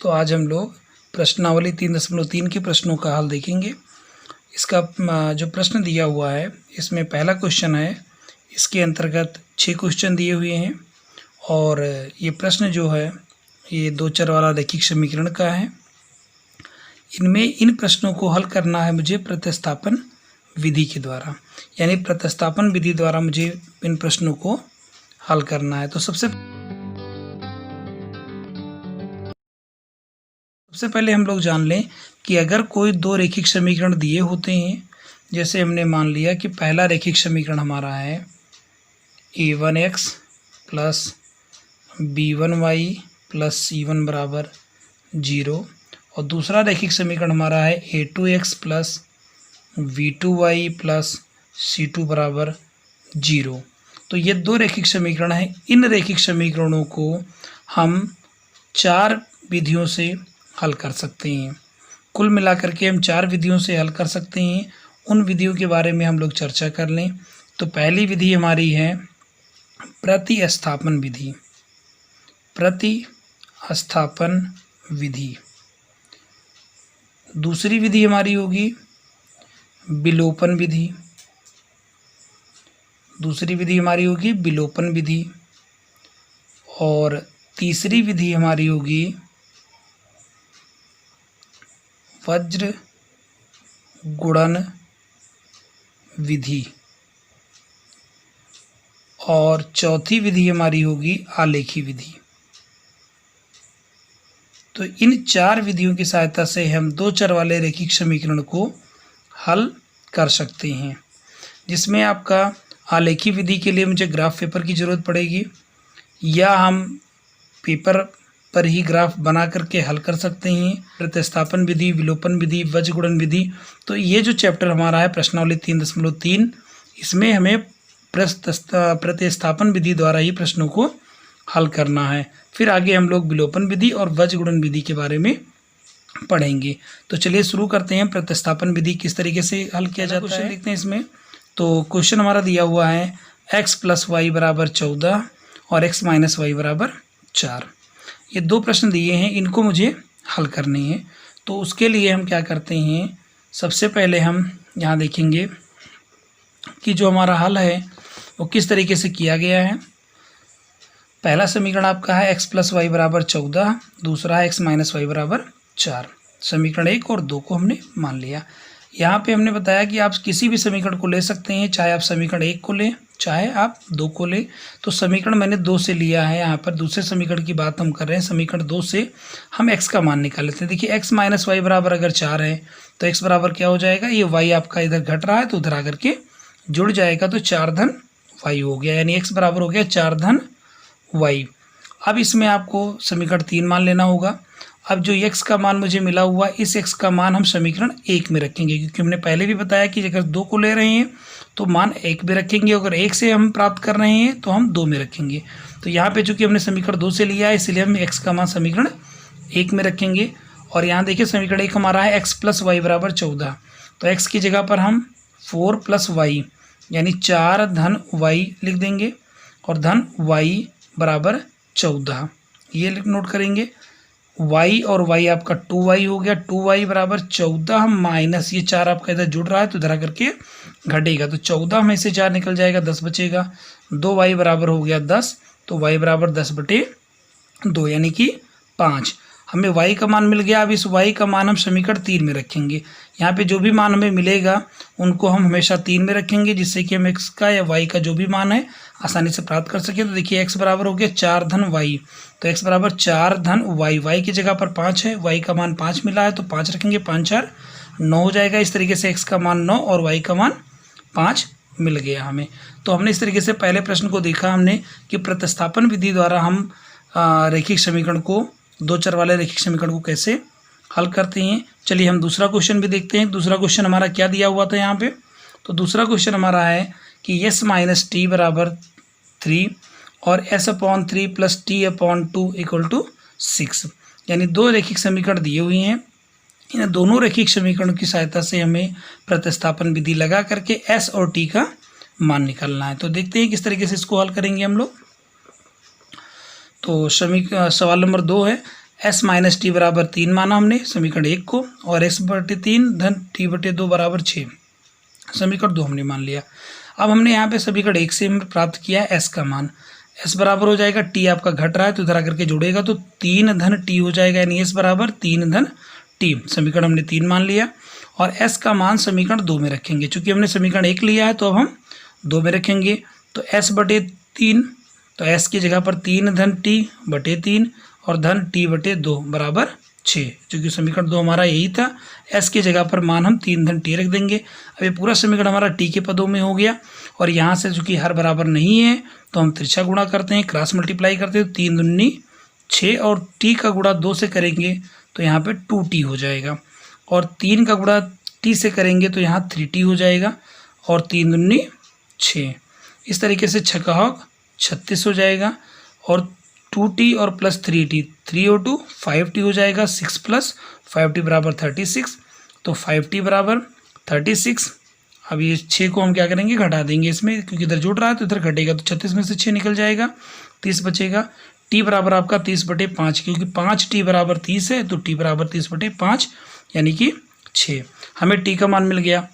तो आज हम लोग प्रश्नावली 3.3 के प्रश्नों का हल देखेंगे। इसका जो प्रश्न दिया हुआ है इसमें पहला क्वेश्चन है, इसके अंतर्गत 6 क्वेश्चन दिए हुए हैं और ये प्रश्न जो है ये दो चर वाला रैखिक समीकरण का है। इनमें इन प्रश्नों को हल करना है मुझे प्रतिस्थापन विधि के द्वारा, यानी प्रतिस्थापन विधि द्वारा मुझे इन प्रश्नों को हल करना है। तो सबसे पहले हम लोग जान लें कि अगर कोई दो रैखिक समीकरण दिए होते हैं, जैसे हमने मान लिया कि पहला रैखिक समीकरण हमारा है a1x plus b1y plus c1 बराबर 0 और दूसरा रैखिक समीकरण हमारा है a2x plus v2y plus c2 बराबर 0। तो ये दो रैखिक समीकरण हैं। इन रैखिक समीकरणों को हम 4 विधियों से हल कर सकते हैं। कुल मिलाकर के हम 4 विधियों से हल कर सकते हैं। उन विधियों के बारे में हम लोग चर्चा कर लें। तो पहली विधि हमारी है प्रतिस्थापन विधि। प्रतिस्थापन विधि। दूसरी विधि हमारी होगी विलोपन विधि। दूसरी विधि हमारी होगी विलोपन विधि। और तीसरी विधि हमारी होगी वज्र गुणन विधि। और चौथी विधि हमारी होगी आलेखी विधि। तो इन 4 विधियों की सहायता से हम दो चर वाले रैखिक समीकरण को हल कर सकते हैं, जिसमें आपका आलेखी विधि के लिए मुझे ग्राफ पेपर की ज़रूरत पड़ेगी, या हम पेपर पर ही ग्राफ बना करके हल कर सकते हैं। प्रतिस्थापन विधि, विलोपन विधि, वज्र गुणन विधि। तो ये जो चैप्टर हमारा है प्रश्नावली 3.3, इसमें हमें प्रतिस्थापन विधि द्वारा ही प्रश्नों को हल करना है। फिर आगे हम लोग विलोपन विधि और वज्र गुणन विधि के बारे में पढ़ेंगे। तो चलिए शुरू करते हैं। प्रतिस्थापन विधि किस तरीके से हल किया जाता है देखते हैं इसमें। तो क्वेश्चन हमारा दिया हुआ है x प्लस वाई बराबर 14 और x माइनस वाई बराबर 4। ये दो प्रश्न दिए हैं, इनको मुझे हल करने हैं। तो उसके लिए हम क्या करते हैं, सबसे पहले हम यहाँ देखेंगे कि जो हमारा हल है वो किस तरीके से किया गया है। पहला समीकरण आपका है x प्लस वाई बराबर 14, दूसरा है x माइनस वाई बराबर 4। समीकरण 1 और 2 को हमने मान लिया। यहाँ पे हमने बताया कि आप किसी भी समीकरण को ले सकते हैं, चाहे आप समीकरण 1 को लें चाहे आप 2 को लें। तो समीकरण मैंने 2 से लिया है। यहाँ पर दूसरे समीकरण की बात हम कर रहे हैं। समीकरण 2 से हम x का मान निकाल लेते हैं। देखिए x माइनस वाई बराबर अगर 4 है तो x बराबर क्या हो जाएगा, ये y आपका इधर घट रहा है तो उधर आकर के जुड़ जाएगा, तो 4 धन y हो गया, यानी x बराबर हो गया 4 धन y। अब इसमें आपको समीकरण 3 मान लेना होगा। अब जो x का मान मुझे मिला हुआ, इस x का मान हम समीकरण 1 में रखेंगे, क्योंकि हमने पहले भी बताया कि अगर 2 को ले रहे हैं तो मान 1 में रखेंगे, अगर 1 से हम प्राप्त कर रहे हैं तो हम 2 में रखेंगे। तो यहाँ पे चूँकि हमने समीकरण 2 से लिया है इसलिए हम x का मान समीकरण 1 में रखेंगे। और यहाँ देखिए समीकरण 1 हमारा है x प्लस वाई बराबर 14, तो x की जगह पर हम 4 प्लस वाई यानी 4 धन y लिख देंगे और धन y बराबर 14, ये नोट करेंगे। y और y आपका 2y हो गया, 2y बराबर 14 माइनस ये 4 आपका इधर जुड़ रहा है तो इधर आकर के घटेगा, तो 14 में से 4 निकल जाएगा, 10 बचेगा। 2y बराबर हो गया 10, तो y बराबर 10/2 यानी कि 5। हमें y का मान मिल गया। अब इस y का मान हम समीकरण 3 में रखेंगे। यहाँ पे जो भी मान हमें मिलेगा उनको हम हमेशा 3 में रखेंगे, जिससे कि हम x का या y का जो भी मान है आसानी से प्राप्त कर सके। तो देखिए x बराबर हो गया 4 धन y, तो x बराबर 4 धन y, y की जगह पर 5 है, y का मान 5 मिला है तो 5 रखेंगे, 5 4 9 हो जाएगा। इस तरीके से x का मान 9 और y का मान 5 मिल गया हमें। तो हमने इस तरीके से पहले प्रश्न को देखा हमने कि प्रतिस्थापन विधि द्वारा हम रैखिक समीकरण को, दो चर वाले रैखिक समीकरण को कैसे हल करते हैं। चलिए हम दूसरा क्वेश्चन भी देखते हैं। दूसरा क्वेश्चन हमारा क्या दिया हुआ था यहाँ पे। तो दूसरा क्वेश्चन हमारा है कि s माइनस टी बराबर 3 और s/3 plus t/2 equal to 6, यानी दो रैखिक समीकरण दिए हुए हैं। इन दोनों रैखिक समीकरणों की सहायता से हमें प्रतिस्थापन विधि लगा करके s और t का मान निकालना है। तो देखते हैं किस तरीके से इसको हल करेंगे हम लोग। तो सवाल नंबर 2 है s माइनस टी बराबर 3 माना हमने समीकरण 1 को, और x बटे 3 धन t बटे 2 बराबर 6 समीकरण 2 हमने मान लिया। अब हमने यहाँ पे समीकरण 1 से प्राप्त किया है s का मान। s बराबर हो जाएगा, t आपका घट रहा है तो इधर आकर के जोड़ेगा तो 3 धन t हो जाएगा, यानी s बराबर 3 धन t। समीकरण हमने 3 मान लिया और s का मान समीकरण 2 में रखेंगे। चूंकि हमने समीकरण 1 लिया है तो अब हम 2 में रखेंगे, तो s बटे 3, तो s की जगह पर 3 धन t बटे 3 और धन t बटे 2 बराबर 6। चूँकि समीकरण 2 हमारा यही था, s की जगह पर मान हम 3 धन t रख देंगे। अब ये पूरा समीकरण हमारा t के पदों में हो गया, और यहाँ से चूँकि हर बराबर नहीं है तो हम तिरछा गुणा करते हैं, क्रॉस मल्टीप्लाई करते हैं, तो 3 दूनी 6 और t का गुणा 2 से करेंगे तो यहाँ पे 2t हो जाएगा, और 3 का गुणा t से करेंगे तो यहाँ 3t हो जाएगा, और 3 दूनी 6। इस तरीके से 6 का हक 36 हो जाएगा, और 2t और प्लस 3t 3 और 2 5t हो जाएगा, 6 प्लस 5t बराबर 36, तो 5t बराबर 36। अब ये 6 को हम क्या करेंगे, घटा देंगे इसमें, क्योंकि इधर जुड़ रहा है तो इधर घटेगा, तो 36 में से 6 निकल जाएगा, 30 बचेगा। t बराबर आपका 30 बटे 5, क्योंकि 5t बराबर 30 है तो t बराबर 30 बटे 5 यानी कि 6। हमें t का मान मिल गया।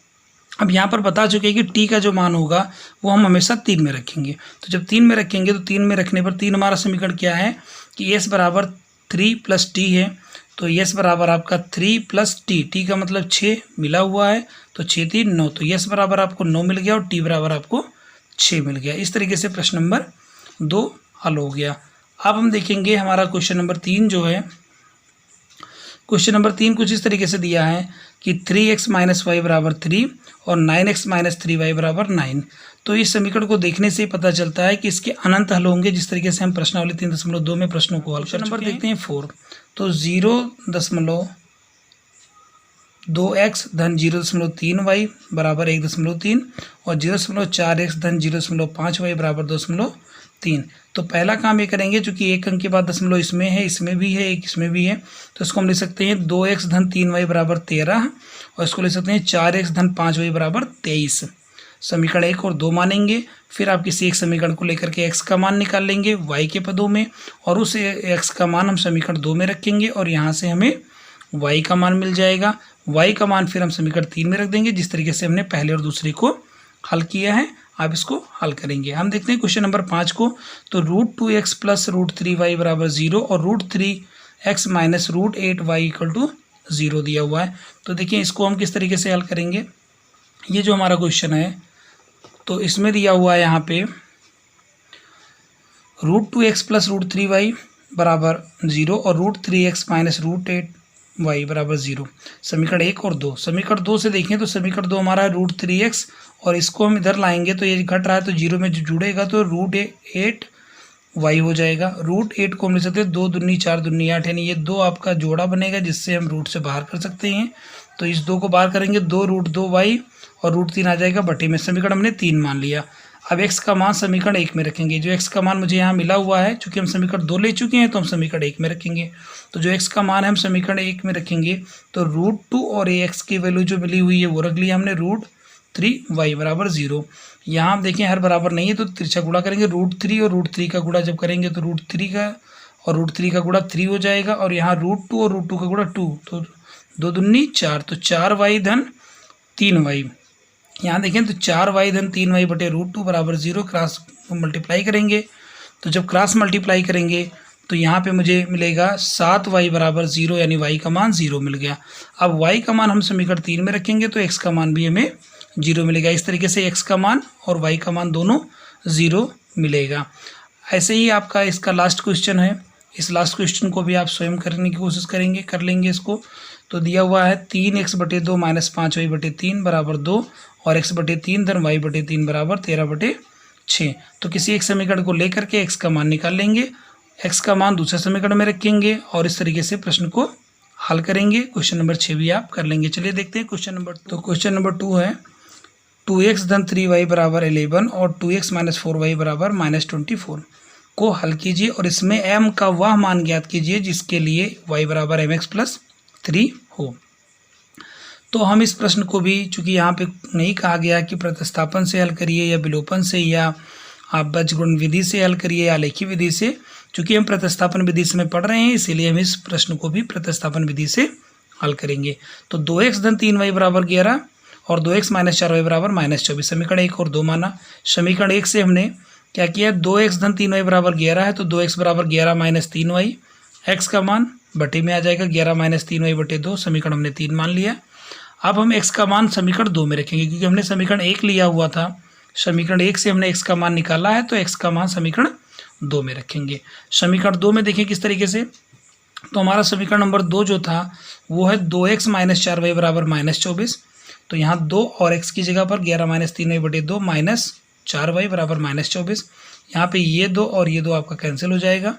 अब यहाँ पर बता चुके हैं कि t का जो मान होगा वो हम हमेशा 3 में रखेंगे, तो जब 3 में रखेंगे तो 3 में रखने पर 3 हमारा समीकरण क्या है कि s बराबर 3 प्लस t है, तो s बराबर आपका 3 प्लस t का मतलब 6 मिला हुआ है, तो 6 3 9, तो s बराबर आपको 9 मिल गया और t बराबर आपको 6 मिल गया। इस तरीके से प्रश्न नंबर 2 हल हो गया। अब हम देखेंगे हमारा क्वेश्चन नंबर 3 जो है, क्वेश्चन नंबर 3 कुछ इस तरीके से दिया है कि 3x माइनस वाई बराबर 3 और 9x माइनस 3y बराबर 9। तो इस समीकरण को देखने से ही पता चलता है कि इसके अनंत हल होंगे, जिस तरीके से हम प्रश्नावली 3.2 में प्रश्नों को हल कर चुके हैं। नंबर देखते हैं 4, तो 0.2x धन 0.3y बराबर 1.3 और 0.4x धन 0.5y बराबर 2.3। तो पहला काम ये करेंगे, चूंकि एक अंक के बाद दशमलव इसमें है, इसमें भी है, एक इसमें भी है, तो इसको हम लिख सकते हैं 2x धन 3y बराबर 13, और इसको लिख सकते हैं 4x धन 5y बराबर 23। समीकरण 1 और 2 मानेंगे। फिर आप किसी एक समीकरण को लेकर के x का मान निकाल लेंगे y के पदों में, और उस x का मान हम समीकरण 2 में रखेंगे, और यहाँ से हमें y का मान मिल जाएगा। y का मान फिर हम समीकरण 3 में रख देंगे, जिस तरीके से हमने पहले और दूसरे को हल किया है। आप इसको हल करेंगे। हम देखते हैं क्वेश्चन नंबर 5 को, तो √2x प्लस √3y बराबर 0 और √3x minus √8y equal to 0 दिया हुआ है। तो देखिए इसको हम किस तरीके से हल करेंगे। ये जो हमारा क्वेश्चन है, तो इसमें दिया हुआ है यहाँ पे √2x प्लस √3y बराबर 0 और √3x माइनस √8y बराबर 0। समीकरण 1 और 2। समीकरण 2 से देखें तो समीकरण 2 हमारा है √3x, और इसको हम इधर लाएंगे तो ये घट रहा है तो 0 में जो जुड़ेगा तो √8y हो जाएगा। √8 को हम लिख सकते हैं 2 दूनी 4 दूनी 8, यानी ये 2 आपका जोड़ा बनेगा, जिससे हम रूट से बाहर कर सकते हैं। तो इस 2 को बाहर करेंगे, 2√2y और √3 आ जाएगा बटे में। समीकरण हमने 3 मान लिया। अब x का मान समीकरण 1 में रखेंगे। जो x का मान मुझे यहाँ मिला हुआ है, चूँकि हम समीकरण 2 ले चुके हैं तो हम समीकरण 1 में रखेंगे। तो जो x का मान है हम समीकरण 1 में रखेंगे, तो √2 और ax की वैल्यू जो मिली हुई है वो रख लिया हमने, √3y बराबर 0। यहाँ आप देखें हर बराबर नहीं है तो तिरछा गुणा करेंगे, √3 और √3 का गुणा जब करेंगे तो √3 का और √3 का गुणा 3 हो जाएगा, और यहाँ √2 और √2 का गुणा 2, तो 2 दूनी 4, तो 4y धन 3y। यहाँ देखें तो 4y धन 3y बटे √2 बराबर 0। क्रॉस मल्टीप्लाई करेंगे, तो जब क्रॉस मल्टीप्लाई करेंगे तो यहाँ पे मुझे मिलेगा 7y बराबर 0, यानी y का मान 0 मिल गया। अब y का मान हम समीकरण 3 में रखेंगे तो x का मान भी हमें 0 मिलेगा। इस तरीके से x का मान और y का मान दोनों 0 मिलेगा। ऐसे ही आपका इसका लास्ट क्वेश्चन है। इस लास्ट क्वेश्चन को भी आप स्वयं करने की कोशिश करेंगे, कर लेंगे इसको। तो दिया हुआ है 3x बटे 2 माइनस 5y बटे 3 बराबर 2 और x बटे 3 धन y बटे 3 बराबर 13 बटे 6। तो किसी एक समीकरण को लेकर के x का मान निकाल लेंगे, x का मान दूसरे समीकरण में रखेंगे और इस तरीके से प्रश्न को हल करेंगे। क्वेश्चन नंबर 6 भी आप कर लेंगे। चलिए देखते हैं क्वेश्चन नंबर 2। तो क्वेश्चन नंबर 2 है 2x धन 3y बराबर 11 और 2x माइनस 4y बराबर -24 को हल कीजिए और इसमें m का वह मान ज्ञात कीजिए जिसके लिए y बराबर mx प्लस 3 हो। तो हम इस प्रश्न को भी, चूंकि यहाँ पे नहीं कहा गया कि प्रतिस्थापन से हल करिए या विलोपन से या आप बीजगणित विधि से हल करिए या आलेखी विधि से, चूंकि हम प्रतिस्थापन विधि से में पढ़ रहे हैं इसीलिए हम इस प्रश्न को भी प्रतिस्थापन विधि से हल करेंगे। तो 2x धन 3y बराबर 11 और 2x माइनस 4y बराबर -24, समीकरण 1 और 2 माना। समीकरण 1 से हमने क्या किया, 2x धन 3y बराबर 11 है तो 2x बराबर 11 माइनस 3y, x का मान बटे में आ जाएगा 11 माइनस 3y बटे 2, समीकरण हमने 3 मान लिया। अब हम x का मान समीकरण 2 में रखेंगे क्योंकि हमने समीकरण 1 लिया हुआ था, समीकरण 1 से हमने x का मान निकाला है तो x का मान समीकरण 2 में रखेंगे। समीकरण 2 में देखें किस तरीके से, तो हमारा समीकरण नंबर 2 जो था वो है 2x माइनस 4y बराबर -24, तो यहाँ 2 और x की जगह पर 11 माइनस 3y बटे 2 माइनस 4y बराबर -24, यहाँ पे ये 2 और ये 2 आपका कैंसिल हो जाएगा।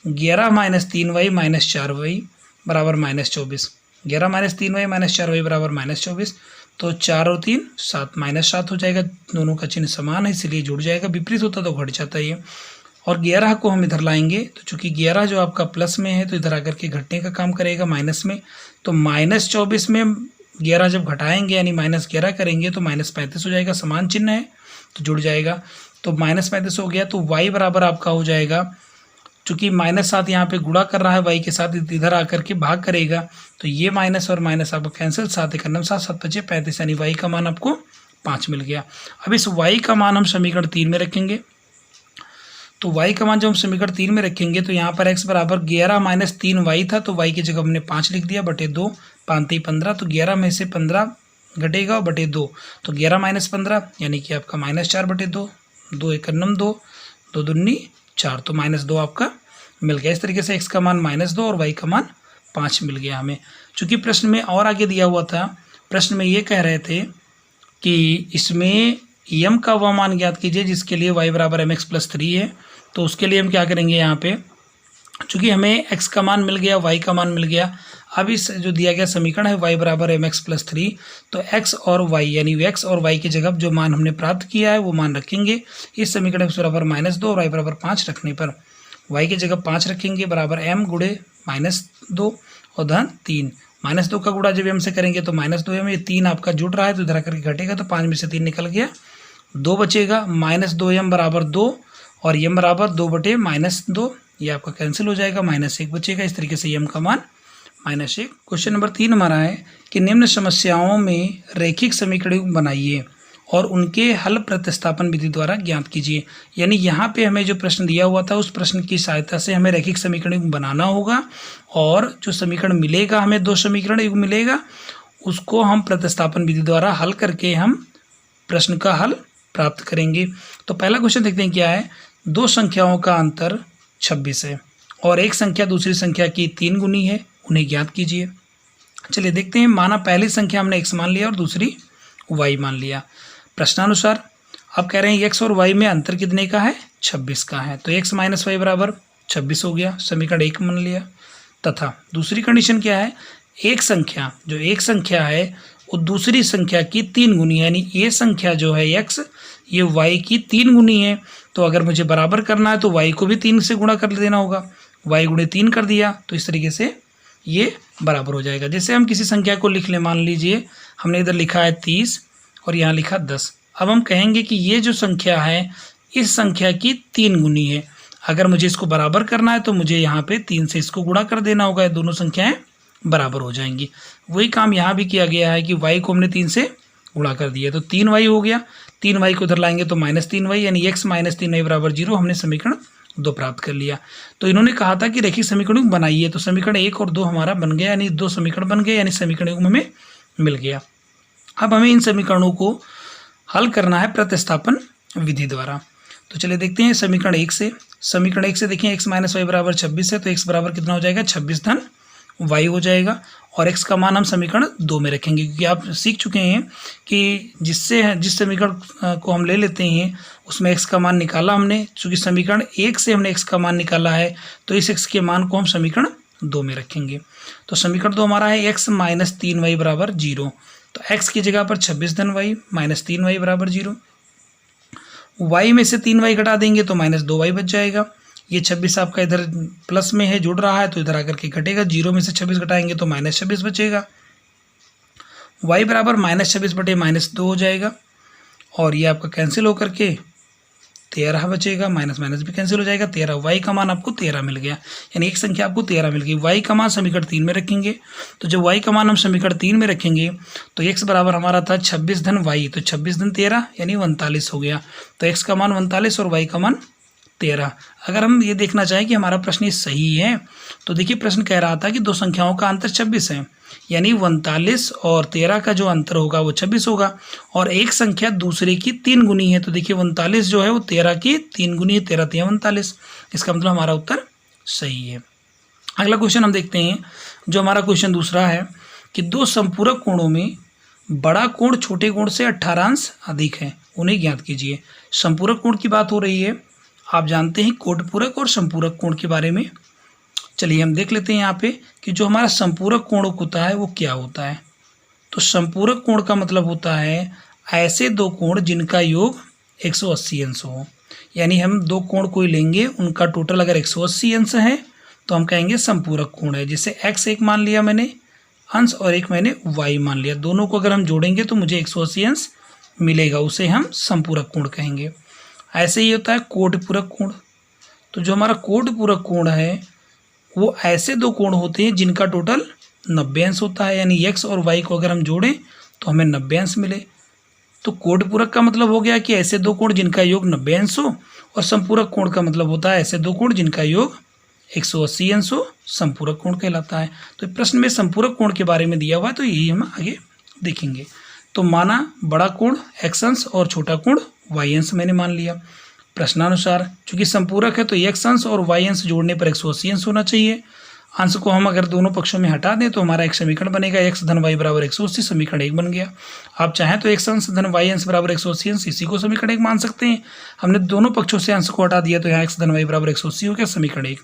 11 माइनस 3y माइनस 4y बराबर -24, 11 माइनस 3y माइनस 4y बराबर -24, तो 4 और 3 7 -7 हो जाएगा। दोनों का चिन्ह समान है इसलिए जुड़ जाएगा, विपरीत होता तो घट जाता है ये। और 11 को हम इधर लाएंगे तो चूंकि 11 जो आपका प्लस में है तो इधर आकर के घटने का काम करेगा माइनस में, तो -24 में 11 जब घटाएंगे यानी -11 करेंगे तो -35 हो जाएगा, समान चिन्ह है तो जुड़ जाएगा। तो -35 हो गया तो y बराबर आपका हो जाएगा, चूँकि -7 यहाँ पे गुणा कर रहा है y के साथ, इधर आकर के भाग करेगा तो ये माइनस और माइनस आपको कैंसिल, 7 एक 7 7 बचे 35, यानी y का मान आपको 5 मिल गया। अब इस y का मान हम समीकरण 3 में रखेंगे, तो y का मान जब हम समीकरण 3 में रखेंगे तो यहाँ पर x बराबर 11 माइनस 3y था तो y की जगह हमने 5 लिख दिया बटे 2, 5 15, तो 11 में से 15 घटेगा बटे 2, तो 11 माइनस 15 यानी कि आपका -4 बटे 2, 2 एक 2, 2 दूनी 4, तो -2 आपका मिल गया। इस तरीके से x का मान -2 और y का मान 5 मिल गया हमें। चूँकि प्रश्न में और आगे दिया हुआ था, प्रश्न में ये कह रहे थे कि इसमें m का वह मान ज्ञात कीजिए जिसके लिए y बराबर mx प्लस 3 है, तो उसके लिए हम क्या करेंगे, यहाँ पे चूँकि हमें x का मान मिल गया, y का मान मिल गया, अब इस जो दिया गया समीकरण है y बराबर mx प्लस 3, तो x और y यानी x और y की जगह जो मान हमने प्राप्त किया है वो मान रखेंगे। इस समीकरण x बराबर -2 और y बराबर 5 रखने पर y की जगह 5 रखेंगे बराबर m गुणे -2 और धन 3, -2 का गुणा जब m से करेंगे तो -2m, ये 3 आपका जुड़ रहा है तो इधर आकर के घटेगा तो 5 में से 3 निकल गया, 2 बचेगा, -2m बराबर 2 और m बराबर 2 बटे -2, ये आपका कैंसिल हो जाएगा, -1 बचेगा। इस तरीके से m का मान -1। क्वेश्चन नंबर 3 हमारा है कि निम्न समस्याओं में रैखिक समीकरण बनाइए और उनके हल प्रतिस्थापन विधि द्वारा ज्ञात कीजिए। यानी यहाँ पे हमें जो प्रश्न दिया हुआ था उस प्रश्न की सहायता से हमें रैखिक समीकरण बनाना होगा और जो समीकरण मिलेगा, हमें 2 समीकरण युग्म मिलेगा, उसको हम प्रतिस्थापन विधि द्वारा हल करके हम प्रश्न का हल प्राप्त करेंगे। तो पहला क्वेश्चन देखते हैं क्या है, 2 संख्याओं का अंतर 26 है और एक संख्या दूसरी संख्या की 3 गुनी है, उन्हें ज्ञात कीजिए। चलिए देखते हैं, माना पहली संख्या हमने x मान लिया और दूसरी y मान लिया। प्रश्नानुसार अब कह रहे हैं x और y में अंतर कितने का है, 26 का है, तो x माइनस y बराबर 26 हो गया, समीकरण 1 मान लिया। तथा दूसरी कंडीशन क्या है, एक संख्या है वो दूसरी संख्या की 3 गुनी है, यानी ये संख्या जो है x ये y की 3 गुनी है, तो अगर मुझे बराबर करना है तो y को भी 3 से गुणा कर देना होगा, y गुणे 3 कर दिया तो इस तरीके से ये बराबर हो जाएगा। जैसे हम किसी संख्या को लिख लें, मान लीजिए हमने इधर लिखा है 30 और यहाँ लिखा 10, अब हम कहेंगे कि ये जो संख्या है इस संख्या की 3 गुनी है, अगर मुझे इसको बराबर करना है तो मुझे यहाँ पे 3 से इसको गुणा कर देना होगा, दोनों संख्याएं बराबर हो जाएंगी। वही काम यहाँ भी किया गया है कि y को हमने 3 से गुणा कर दिया तो 3y हो गया, 3y को उधर लाएंगे तो -3y, यानी x माइनस 3y बराबर 0, हमने समीकरण 2 प्राप्त कर लिया। तो इन्होंने कहा था कि रैखिक समीकरण बनाइए, तो समीकरण 1 और 2 हमारा बन गया, यानी 2 समीकरण बन गए, यानी समीकरण युग्म हमें मिल गया। अब हमें इन समीकरणों को हल करना है प्रतिस्थापन विधि द्वारा। तो चलिए देखते हैं समीकरण 1 से। समीकरण 1 से देखिए x माइनस वाई बराबर 26 है, तो x बराबर कितना हो जाएगा, 26 धन y हो जाएगा, और x का मान हम समीकरण 2 में रखेंगे, क्योंकि आप सीख चुके हैं कि जिस समीकरण को हम ले लेते हैं उसमें x का मान निकाला हमने, चूँकि समीकरण 1 से हमने x का मान निकाला है तो इस x के मान को हम समीकरण 2 में रखेंगे। तो समीकरण 2 हमारा है x माइनस 3y बराबर 0, तो x की जगह पर 26 धन y माइनस 3y बराबर 0, y में से 3y घटा देंगे तो माइनस 2y बच जाएगा। ये 26 आपका इधर प्लस में है, जुड़ रहा है तो इधर आकर के घटेगा, 0 में से 26 घटाएंगे तो माइनस 26 बचेगा, y बराबर -26 बटे -2 हो जाएगा, और ये आपका कैंसिल होकर के 13 बचेगा, माइनस माइनस भी कैंसिल हो जाएगा, 13 वाई का मान आपको 13 मिल गया, यानी एक संख्या आपको 13 मिल गई। वाई का मान समीकरण 3 में रखेंगे, तो जब वाई का मान हम समीकरण 3 में रखेंगे तो एक्स बराबर हमारा था 26 धन वाई, तो 26 धन 13 यानी 39 हो गया। तो एक्स का मान 39 और वाई का मान 13। अगर हम ये देखना चाहें कि हमारा प्रश्न ये सही है तो देखिए प्रश्न कह रहा था कि दो संख्याओं का अंतर 26 है, यानी 39 और 13 का जो अंतर होगा वो 26 होगा, और एक संख्या दूसरे की 3 गुनी है, तो देखिए 39 जो है वो 13 की 3 गुनी है, 13 3 39। इसका मतलब हमारा उत्तर सही है। अगला क्वेश्चन हम देखते हैं, जो हमारा क्वेश्चन दूसरा है कि दो संपूरक कोणों में बड़ा कोण छोटे कोण से 18 अंश अधिक है, उन्हें ज्ञात कीजिए। संपूरक कोण की बात हो रही है, आप जानते हैं कोटपूरक और संपूरक कोण के बारे में। चलिए हम देख लेते हैं यहाँ पे कि जो हमारा संपूरक कोण होता है वो क्या होता है। तो संपूरक कोण का मतलब होता है ऐसे दो कोण जिनका योग 180 अंश हो, यानी हम दो कोण कोई लेंगे, उनका टोटल अगर 180 अंश है तो हम कहेंगे संपूरक कोण है। जैसे x एक मान लिया मैंने अंश और एक मैंने y मान लिया, दोनों को अगर हम जोड़ेंगे तो मुझे 180 अंश मिलेगा, उसे हम संपूरक कोण कहेंगे। ऐसे ही होता है कोटपूरक कोण। तो जो हमारा कोटपूरक कोण है वो ऐसे दो कोण होते हैं जिनका टोटल 90 अंश होता है, यानी x और y को अगर हम जोड़ें तो हमें 90 अंश मिले। तो कोटपूरक का मतलब हो गया कि ऐसे दो कोण जिनका योग 90 अंश हो, और संपूरक कोण का मतलब होता है ऐसे दो कोण जिनका योग 180 अंश हो, संपूरक कोण कहलाता है। तो प्रश्न में संपूरक कोण के बारे में दिया हुआ है, तो यही हम आगे देखेंगे। तो माना बड़ा कोण x अंश और छोटा कोण y अंश मैंने मान लिया। प्रश्नानुसार चूंकि संपूरक है तो x अंश और y अंश जोड़ने पर 180 अंश होना चाहिए। अंश को हम अगर दोनों पक्षों में हटा दें तो हमारा एक समीकरण बनेगा, x धन y बराबर 180, समीकरण 1 बन गया। आप चाहें तो x अंश धन y अंश बराबर 180 अंश, इसी को समीकरण 1 मान सकते हैं। हमने दोनों पक्षों से अंश को हटा दिया तो यहाँ x धन y बराबर 180 हो गया, समीकरण 1।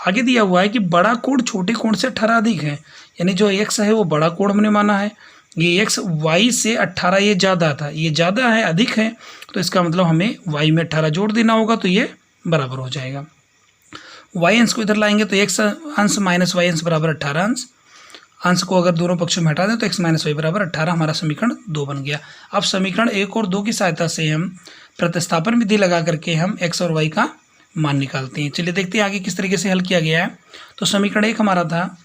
आगे दिया हुआ है कि बड़ा कोण छोटे कोण से 18 अधिक है, यानी जो x है वो बड़ा कोण हमने माना है, ये x y से 18 ये ज़्यादा था, ये ज़्यादा है अधिक है, तो इसका मतलब हमें y में 18 जोड़ देना होगा, तो ये बराबर हो जाएगा। y अंश को इधर लाएंगे तो x अंश माइनस y अंश बराबर 18 अंश। अंश को अगर दोनों पक्षों में हटा दें तो x माइनस वाई बराबर 18, हमारा समीकरण 2 बन गया। अब समीकरण 1 और 2 की सहायता से हम प्रतिस्थापन विधि लगा करके हम x और y का मान निकालते हैं। चलिए देखते हैं आगे किस तरीके से हल किया गया है। तो समीकरण 1 हमारा था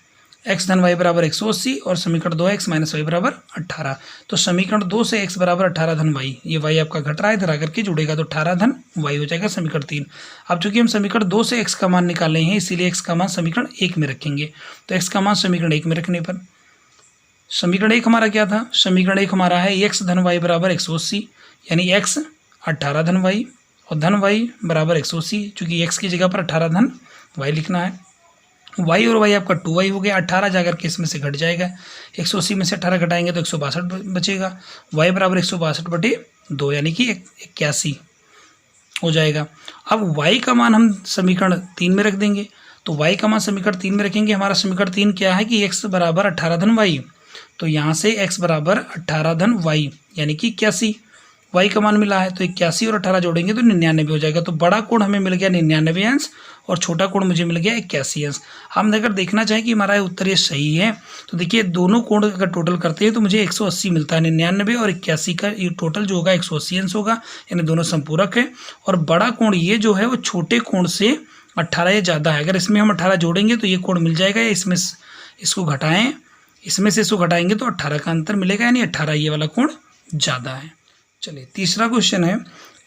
x धन y बराबर 180 और समीकरण 2 x माइनस वाई बराबर 18। तो समीकरण 2 से x बराबर 18 धन y, ये y आपका घट रहा है, इधर आकर के जुड़ेगा तो 18 धन y हो जाएगा समीकरण 3। अब चूंकि हम समीकरण 2 से x का मान निकाले हैं इसीलिए x का मान समीकरण 1 में रखेंगे। तो x का मान समीकरण 1 में रखने पर समीकरण 1 हमारा क्या था, समीकरण 1 हमारा है x धन y बराबर 180, यानी x 18 धन y और धन y बराबर 180, चूँकि x की जगह पर 18 धन y लिखना है। y और y आपका 2y हो गया, 18 जाकर के इसमें से घट जाएगा, 180 में से 18 घटाएंगे तो 162 बचेगा, y बराबर 162/2 यानी कि 81 हो जाएगा। अब y का मान हम समीकरण 3 में रख देंगे, तो y का मान समीकरण 3 में रखेंगे। हमारा समीकरण 3 क्या है कि x बराबर 18 धन y, तो यहाँ से x बराबर 18 धन y यानी कि 81, y का मान मिला है तो 81 और 18 जोड़ेंगे तो 99 हो जाएगा। तो बड़ा कोण हमें मिल गया 99 अंश और छोटा कोण मुझे मिल गया 81 अंश। हम अगर देखना चाहें कि हमारा उत्तर ये सही है तो देखिए दोनों कोण अगर टोटल करते हैं तो मुझे 180 मिलता है, 99 और 81 का ये टोटल जो होगा 180 अंश होगा, यानी दोनों संपूरक है। और बड़ा कोण ये जो है वो छोटे कोण से 18 या ज़्यादा है, अगर इसमें हम 18 जोड़ेंगे तो ये कोण मिल जाएगा, इसमें इसको घटाएँ, इसमें से इसको घटाएंगे तो 18 का अंतर मिलेगा, यानी 18 ये वाला कोण ज़्यादा है। चलिए तीसरा क्वेश्चन है,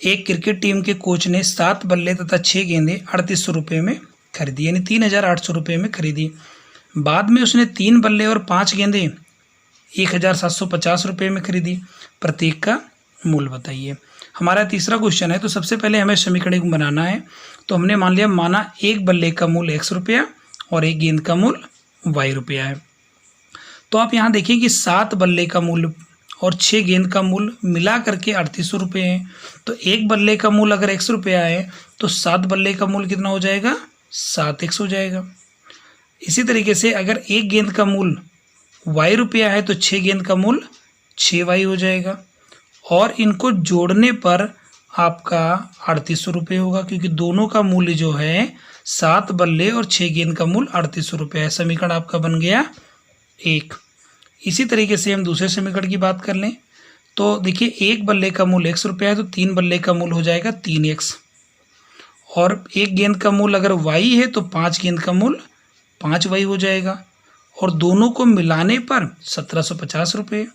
एक क्रिकेट टीम के कोच ने 7 बल्ले तथा 6 गेंदें 3800 रुपये में खरीदी, यानी 3800 रुपये में खरीदी। बाद में उसने 3 बल्ले और 5 गेंदें 1750 रुपये में खरीदी, प्रत्येक का मूल्य बताइए। हमारा तीसरा क्वेश्चन है, तो सबसे पहले हमें समीकरण बनाना है। तो हमने मान लिया, माना एक बल्ले का मूल्य x रुपया और एक गेंद का मूल्य y रुपया है। तो आप यहाँ देखिए कि 7 बल्ले का मूल्य और 6 गेंद का मूल्य मिला करके 3800 रुपये है। तो एक बल्ले का मूल्य अगर x रुपया है तो 7 बल्ले का मूल्य कितना हो जाएगा, 7x हो जाएगा। इसी तरीके से अगर एक गेंद का मूल्य y रुपया है तो 6 गेंद का मूल्य 6y हो जाएगा, और इनको जोड़ने पर आपका 3800 रुपये होगा, क्योंकि दोनों का मूल्य जो है 7 बल्ले और 6 गेंद का मूल्य 3800 रुपये है। समीकरण आपका बन गया 1। इसी तरीके से हम दूसरे समीकरण की बात कर लें तो देखिए एक बल्ले का मूल्य x रुपया है तो 3 बल्ले का मूल्य हो जाएगा 3x, और एक गेंद का मूल अगर y है तो 5 गेंद का मूल 5y हो जाएगा, और दोनों को मिलाने पर 1750 रुपये।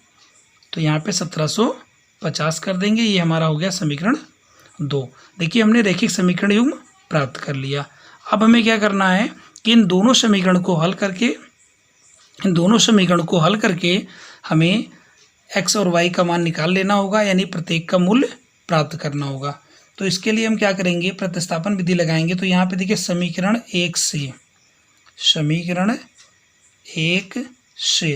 तो यहाँ पे 1750 कर देंगे। ये हमारा हो गया समीकरण 2। देखिए हमने रैखिक समीकरण युग्म प्राप्त कर लिया। अब हमें क्या करना है कि इन दोनों समीकरण को हल करके हमें x और y का मान निकाल लेना होगा, यानी प्रत्येक का मूल्य प्राप्त करना होगा। तो इसके लिए हम क्या करेंगे, प्रतिस्थापन विधि लगाएंगे। तो यहाँ पे देखिए समीकरण 1 से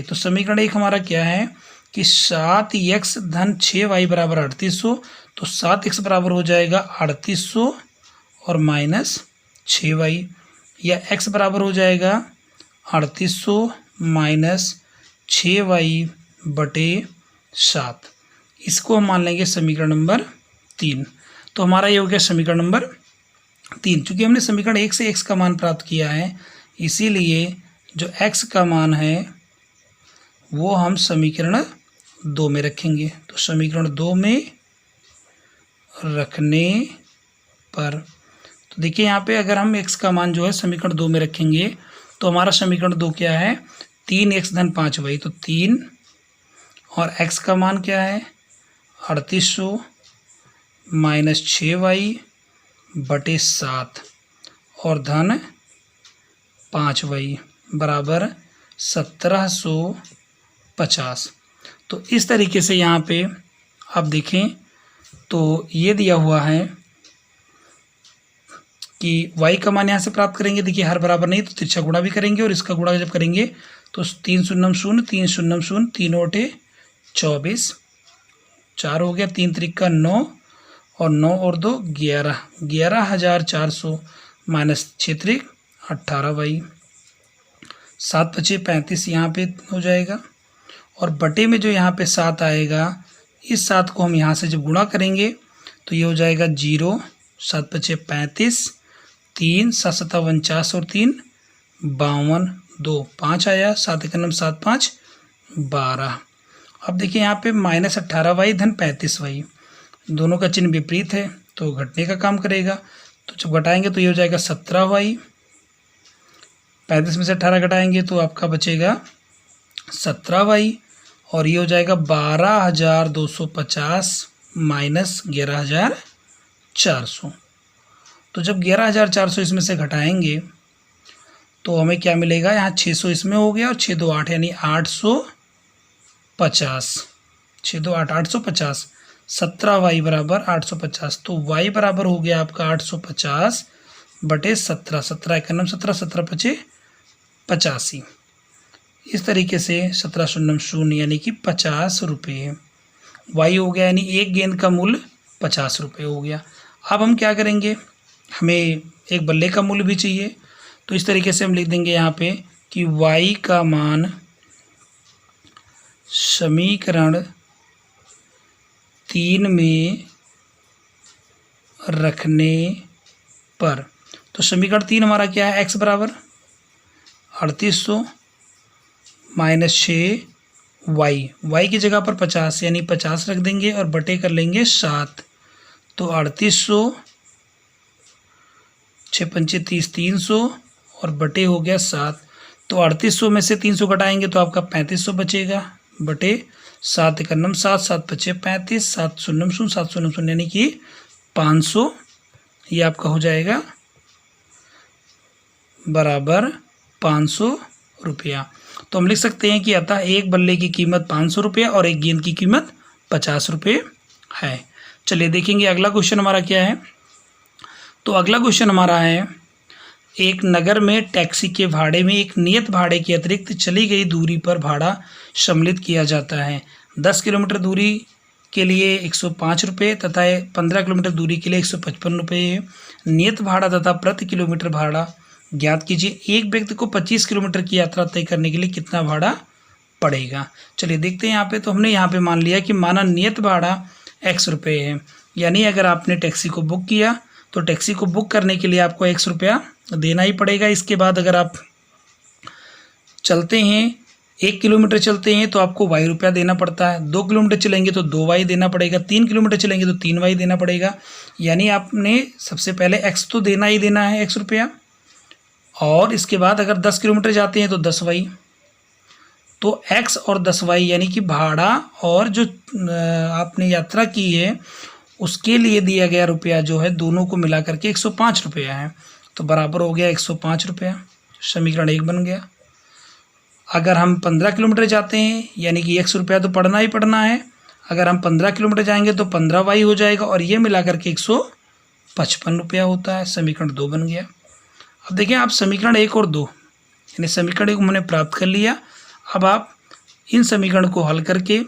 तो समीकरण 1 हमारा क्या है कि 7x धन 6y बराबर 3800। तो 7x बराबर हो जाएगा 3800 और माइनस 6y, या x बराबर हो जाएगा 3800 माइनस 6y बटे 7। इसको हम मान लेंगे समीकरण नंबर 3। तो हमारा ये हो गया समीकरण नंबर 3। चूँकि हमने समीकरण 1 से x का मान प्राप्त किया है, इसीलिए जो x का मान है वो हम समीकरण 2 में रखेंगे। तो समीकरण 2 में रखने पर, तो देखिए यहाँ पे अगर हम x का मान जो है समीकरण 2 में रखेंगे तो हमारा समीकरण 2 क्या है, 3x धन 5y। तो 3 और x का मान क्या है 3800 माइनस 6y बटे 7 और धन 5y बराबर 1750। तो इस तरीके से यहाँ पे आप देखें तो ये दिया हुआ है कि y का मान यहाँ से प्राप्त करेंगे। देखिए हर बराबर नहीं तो तिरछा गुणा भी करेंगे, और इसका गुणा जब करेंगे तो 3 शून्यम 0 3 शून्यम 0 3 ओटे 24, 4 हो गया, 3 त्रिका 9 और 9 और 2 11, 11,400 माइनस 6 त्रिक 18y, 7 पचे 35 यहाँ पे हो जाएगा, और बटे में जो यहाँ पे 7 आएगा, इस 7 को हम यहाँ से जब गुणा करेंगे तो ये हो जाएगा 0, 7 पचे 35, 3 7 7 49 और 3 52, 2 5 आया, 7 1 7 5 12। अब देखिए यहाँ पे माइनस 18y धन 35y, दोनों का चिन्ह विपरीत है तो घटने का काम करेगा। तो जब घटाएंगे तो ये हो जाएगा 17y, 35 में से 18 घटाएंगे तो आपका बचेगा 17y, और ये हो जाएगा 12,250 माइनस 11,400। तो जब 11,400 इसमें से घटाएंगे तो हमें क्या मिलेगा, यहाँ 600 इसमें हो गया और 6 2 8 यानी 850, 6 2 8 850, 17y बराबर 850। तो y बराबर हो गया आपका 850 बटे 17, 17 1 17, 17 पचे 85। इस तरीके से 17 शून्यम 0 यानी कि 50 रुपये y हो गया, यानी एक गेंद का मूल्य 50 रुपये हो गया। अब हम क्या करेंगे, हमें एक बल्ले का मूल्य भी चाहिए। तो इस तरीके से हम लिख देंगे यहाँ पे कि y का मान समीकरण 3 में रखने पर। तो समीकरण 3 हमारा क्या है, x बराबर 3800 माइनस 6y की जगह पर 50 यानी 50 रख देंगे और बटे कर लेंगे 7। तो 3800, 6 पंचे 30, 300 और बटे हो गया 7। तो 3800 में से 300 घटाएंगे तो आपका 3500 बचेगा, बटे 7 1 7, 7 पचे 35, 7 शून्यम 0, 7 शून्यम 0 यानी कि 500। ये आपका हो जाएगा बराबर 500 रुपया। तो हम लिख सकते हैं कि अतः एक बल्ले की कीमत 500 रुपये और एक गेंद की कीमत 50 रुपये है। चलिए देखेंगे अगला क्वेश्चन हमारा क्या है। तो अगला क्वेश्चन हमारा है, एक नगर में टैक्सी के भाड़े में एक नियत भाड़े के अतिरिक्त चली गई दूरी पर भाड़ा सम्मिलित किया जाता है। 10 किलोमीटर दूरी के लिए 105 रुपये तथा 15 किलोमीटर दूरी के लिए 155 रुपये नियत भाड़ा तथा प्रति किलोमीटर भाड़ा ज्ञात कीजिए। एक व्यक्ति को 25 किलोमीटर की यात्रा तय करने के लिए कितना भाड़ा पड़ेगा। चलिए देखते हैं यहाँ पे। तो हमने यहाँ पे मान लिया कि माना नियत भाड़ा x रुपये है, यानी अगर आपने टैक्सी को बुक किया तो टैक्सी को बुक करने के लिए आपको x रुपया देना ही पड़ेगा। इसके बाद अगर आप चलते हैं 1 किलोमीटर चलते हैं तो आपको y रुपया देना पड़ता है, 2 किलोमीटर चलेंगे तो 2y देना पड़ेगा, 3 किलोमीटर चलेंगे तो 3y देना पड़ेगा। यानी आपने सबसे पहले x तो देना ही देना है, x रुपया, और इसके बाद अगर 10 किलोमीटर जाते हैं तो 10y, तो x और 10y यानी कि भाड़ा और जो आपने यात्रा की है उसके लिए दिया गया रुपया जो है दोनों को मिला करके 105 रुपया है, तो बराबर हो गया 105 रुपया। समीकरण 1 बन गया। अगर हम 15 किलोमीटर जाते हैं यानी कि 100 रुपया तो पड़ना ही पड़ना है, अगर हम 15 किलोमीटर जाएंगे तो 15y हो जाएगा और ये मिला करके 155 रुपया होता है। समीकरण 2 बन गया। अब देखिए आप समीकरण 1 और 2 यानी समीकरण 1 हमने प्राप्त कर लिया। अब आप इन समीकरण को हल करके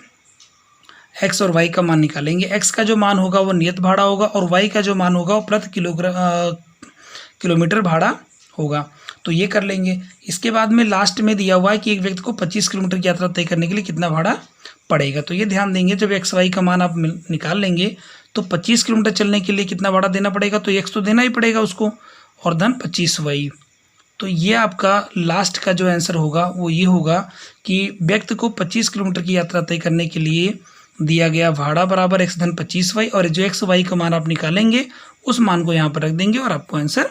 x और y का मान निकालेंगे। x का जो मान होगा वो नियत भाड़ा होगा और y का जो मान होगा वो प्रति किलोमीटर भाड़ा होगा, तो ये कर लेंगे। इसके बाद में लास्ट में दिया हुआ है कि एक व्यक्ति को 25 किलोमीटर की यात्रा तय करने के लिए कितना भाड़ा पड़ेगा, तो ये ध्यान देंगे जब x y का मान आप निकाल लेंगे तो 25 किलोमीटर चलने के लिए कितना भाड़ा देना पड़ेगा, तो x तो देना ही पड़ेगा उसको और धन 25y। तो ये आपका लास्ट का जो आंसर होगा वो ये होगा कि व्यक्ति को 25 किलोमीटर की यात्रा तय करने के लिए दिया गया भाड़ा बराबर x धन 25y, और जो x y का मान आप निकालेंगे उस मान को यहाँ पर रख देंगे और आपको आंसर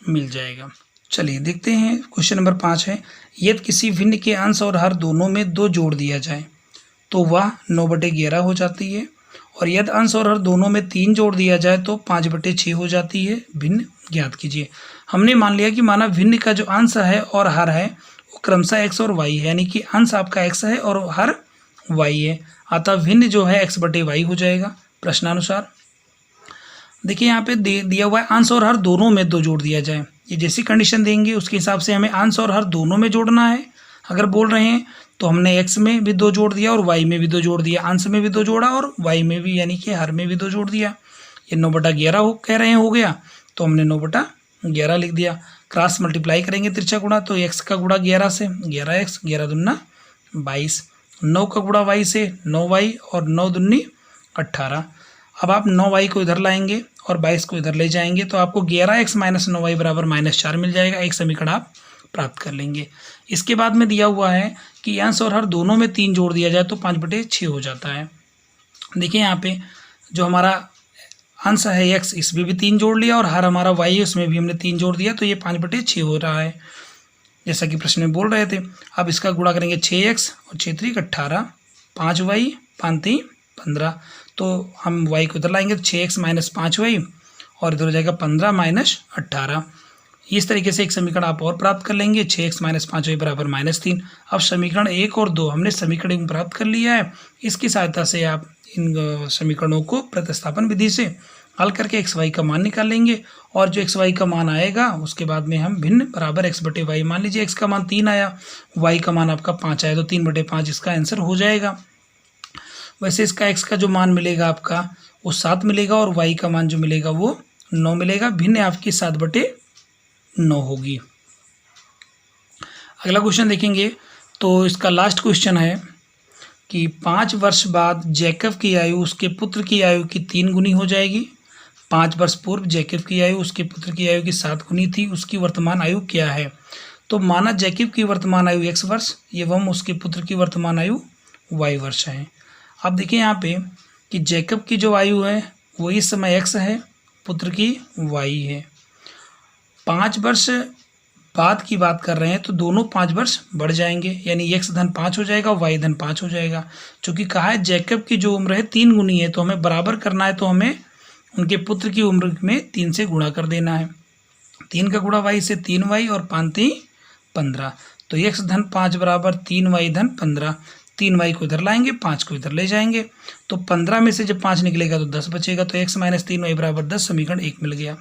मिल जाएगा। चलिए देखते हैं क्वेश्चन नंबर 5 है, यदि किसी भिन्न के अंश और हर दोनों में 2 जोड़ दिया जाए तो वह 9/11 हो जाती है, और यदि अंश और हर दोनों में 3 जोड़ दिया जाए तो 5/6 हो जाती है। भिन्न ज्ञात कीजिए। हमने मान लिया कि माना भिन्न का जो अंश है और हर है वो क्रमशः x और y है, यानी कि अंश आपका x है और हर y है, अतः भिन्न जो है x/y हो जाएगा प्रश्नानुसार। देखिए यहाँ पे दिया हुआ है अंश और हर दोनों में 2 जोड़ दिया जाए, ये जैसी कंडीशन देंगे उसके हिसाब से हमें अंश और हर दोनों में जोड़ना है। अगर बोल रहे हैं तो हमने x में भी 2 जोड़ दिया और y में भी 2 जोड़ दिया, अंश में भी 2 जोड़ा और y में भी यानी कि हर में भी 2 जोड़ दिया। ये 9/11 कह रहे हैं हो गया, तो हमने 9/11 लिख दिया। क्रॉस मल्टीप्लाई करेंगे तिरछा गुणा, तो x का गुणा 11 से 11x, 11 दूना 22, 9 का गुणा y से 9y और 9 दूनी 18। अब आप 9y को इधर लाएंगे और 22 को इधर ले जाएंगे तो आपको 11x - 9y बराबर -4 मिल जाएगा। एक समीकरण आप प्राप्त कर लेंगे। इसके बाद में दिया हुआ है कि अंश और हर दोनों में 3 जोड़ दिया जाए तो 5/6 हो जाता है। देखिए यहाँ पे जो हमारा अंश है x, इसमें भी 3 जोड़ लिया और हर हमारा y है उसमें भी हमने 3 जोड़ दिया, तो ये 5/6 हो रहा है जैसा कि प्रश्न में बोल रहे थे। अब इसका गुणा करेंगे 6x और 6 3 18, 5y 5 3 15, तो हम y को इधर लाएंगे तो 6x - 5y और इधर हो जाएगा 15 - 18। इस तरीके से एक समीकरण आप और प्राप्त कर लेंगे, 6x - 5y बराबर -3। अब समीकरण 1 और 2 हमने समीकरण 1 प्राप्त कर लिया है। इसकी सहायता से आप इन समीकरणों को प्रतिस्थापन विधि से हल करके x y का मान निकाल लेंगे, और जो x y का मान आएगा उसके बाद में हम भिन्न बराबर x/y, मान लीजिए x का मान 3 आया, y का मान आपका 5 आया, तो 3/5 इसका आंसर हो जाएगा। वैसे इसका x का जो मान मिलेगा आपका वो 7 मिलेगा और y का मान जो मिलेगा वो 9 मिलेगा। भिन्न आपकी 7/9 होगी। अगला क्वेश्चन देखेंगे तो इसका लास्ट क्वेश्चन है कि 5 वर्ष बाद जैकब की आयु उसके पुत्र की आयु की 3 गुनी हो जाएगी। 5 वर्ष पूर्व जैकब की आयु उसके पुत्र की आयु की 7 गुनी थी, उसकी वर्तमान आयु क्या है। तो माना जैकब की वर्तमान आयु x वर्ष एवं उसके पुत्र की वर्तमान आयु y वर्ष है। अब देखिए यहाँ पे कि जैकब की जो आयु है वो इस समय x है, पुत्र की y है। 5 वर्ष बाद की बात कर रहे हैं तो दोनों 5 वर्ष बढ़ जाएंगे, यानी x धन 5 हो जाएगा, y धन 5 हो जाएगा। चूँकि कहा है जैकब की जो उम्र है 3 गुनी है, तो हमें बराबर करना है, तो हमें उनके पुत्र की उम्र में 3 से गुणा कर देना है। 3 का गुणा y से 3y और 5 3 15, तो x धन 5 बराबर 3y धन 15। 3y को इधर लाएंगे, 5 को इधर ले जाएंगे, तो 15 में से जब 5 निकलेगा तो 10 बचेगा, तो x - 3y बराबर 10, समीकरण 1 मिल गया।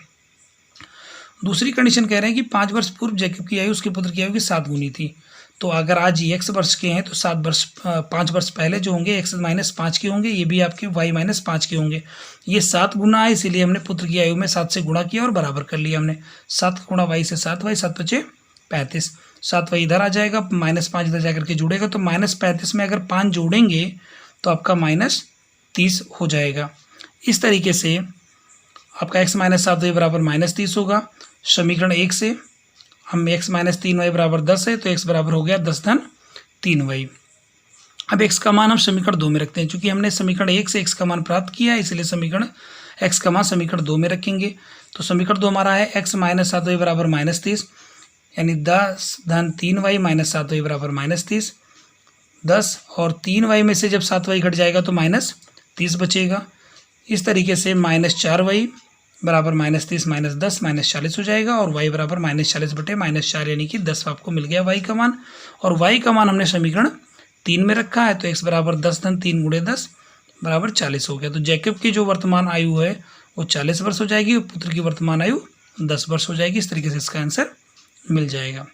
दूसरी कंडीशन कह रहे हैं कि 5 वर्ष पूर्व जैकब की आयु उसके पुत्र की आयु की 7 गुनी थी। तो अगर आज ये x वर्ष के हैं तो 5 वर्ष पहले जो होंगे x - 5 के होंगे, ये भी आपके y - 5 के होंगे। ये 7 गुना है, इसीलिए हमने पुत्र की आयु में 7 से गुणा किया और बराबर कर लिया हमने। 7 का गुणा y से 7y, 7 × 5 = 35, 7y इधर आ जाएगा, -5 इधर जाकर के जुड़ेगा, तो -35 में अगर 5 जोड़ेंगे तो आपका -30 हो जाएगा। इस तरीके से आपका x - 7y बराबर -30 होगा। समीकरण 1 से हम x - 3y बराबर 10 है, तो x बराबर हो गया 10 धन 3y। अब x का मान हम समीकरण 2 में रखते हैं। चूंकि हमने समीकरण 1 से x का मान प्राप्त किया है, इसलिए समीकरण x का मान समीकरण 2 में रखेंगे। तो समीकरण 2 हमारा है x माइनस 7y बराबर -30, यानी 10 धन 3y माइनस 7y बराबर -30। 10 और 3y में से जब 7y घट जाएगा तो -30 बचेगा। इस तरीके से -4y बराबर -30 माइनस 10 -40 हो जाएगा, और y बराबर -40 बटे -4 यानी कि 10 आपको मिल गया y का मान। और y का मान हमने समीकरण 3 में रखा है, तो x बराबर 10 धन 3 गुणे 10 बराबर 40 हो गया। तो जैकब की जो वर्तमान आयु है वो 40 वर्ष हो जाएगी और पुत्र की वर्तमान आयु 10 वर्ष हो जाएगी। इस तरीके से इसका आंसर मिल जाएगा।